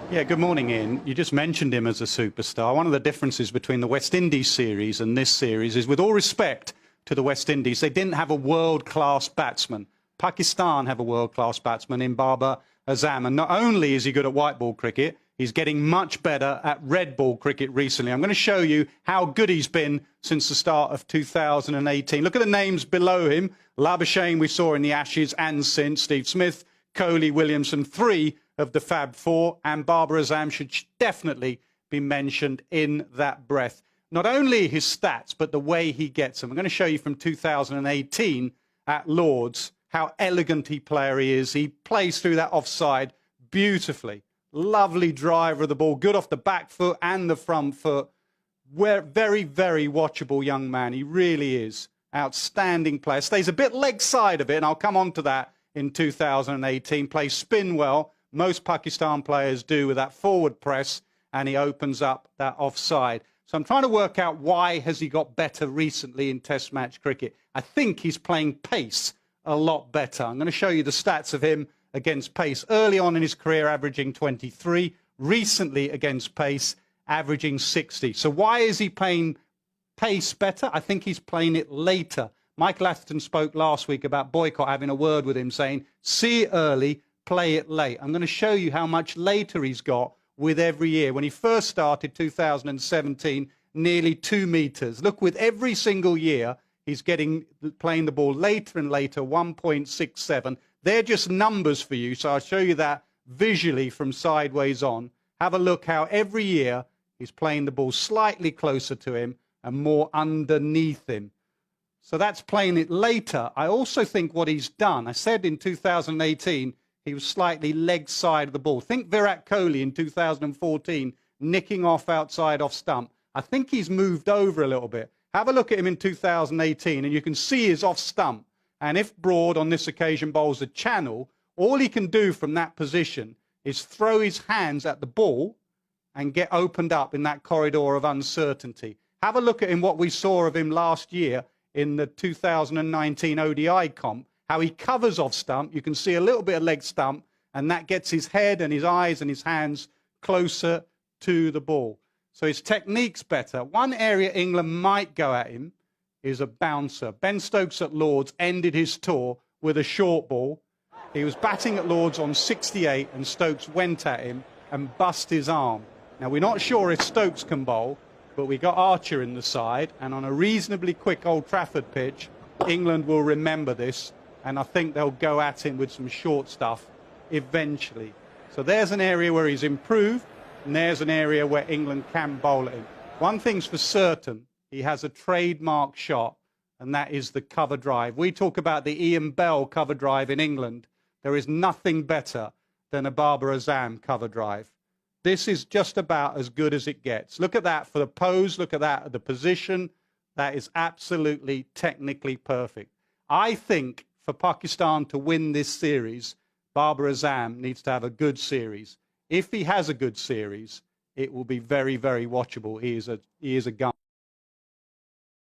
Yeah, good morning, Ian. You just mentioned him as a superstar. One of the differences between the West Indies series and this series is, with all respect to the West Indies, they didn't have a world-class batsman. Pakistan have a world-class batsman in Babar Azam. And not only is he good at white ball cricket, he's getting much better at red ball cricket recently. I'm going to show you how good he's been since the start of 2018. Look at the names below him. Labuschagne we saw in the Ashes and since. Steve Smith, Kohli, Williamson, three of the Fab Four, and Babar Azam should definitely be mentioned in that breath. Not only his stats, but the way he gets them. I'm going to show you from 2018 at Lord's how elegant a player he is. He plays through that offside beautifully. Lovely driver of the ball, good off the back foot and the front foot. Very, very watchable young man. He really is. Outstanding player. Stays a bit leg side of it, and I'll come on to that in 2018. Plays spin well. Most Pakistan players do with that forward press, and he opens up that offside. So I'm trying to work out why has he got better recently in Test match cricket. I think he's playing pace a lot better. I'm going to show you the stats of him against pace. Early on in his career, averaging 23. Recently against pace, averaging 60. So why is he playing pace better? I think he's playing it later. Michael Atherton spoke last week about Boycott having a word with him saying, see it early, play it late. I'm going to show you how much later he's got with every year. When he first started, 2017, nearly 2 meters. Look, with every single year, he's playing the ball later and later, 1.67. They're just numbers for you, so I'll show you that visually from sideways on. Have a look how every year he's playing the ball slightly closer to him and more underneath him. So that's playing it later. I also think what he's done, I said in 2018, he was slightly leg side of the ball. Think Virat Kohli in 2014, nicking off outside off stump. I think he's moved over a little bit. Have a look at him in 2018, and you can see his off stump. And if Broad on this occasion bowls a channel, all he can do from that position is throw his hands at the ball and get opened up in that corridor of uncertainty. Have a look at him, what we saw of him last year in the 2019 ODI comp, how he covers off stump. You can see a little bit of leg stump, and that gets his head and his eyes and his hands closer to the ball. So his technique's better. One area England might go at him is a bouncer. Ben Stokes at Lord's ended his tour with a short ball. He was batting at Lord's on 68, and Stokes went at him and bust his arm. Now, we're not sure if Stokes can bowl, but we got Archer in the side, and on a reasonably quick Old Trafford pitch, England will remember this, and I think they'll go at him with some short stuff eventually. So there's an area where he's improved, and there's an area where England can bowl at him. One thing's for certain, he has a trademark shot, and that is the cover drive. We talk about the Ian Bell cover drive in England. There is nothing better than a Babar Azam cover drive. This is just about as good as it gets. Look at that for the pose. Look at that at the position. That is absolutely technically perfect. I think for Pakistan to win this series, Babar Azam needs to have a good series. If he has a good series, it will be very, very watchable. He is a gun.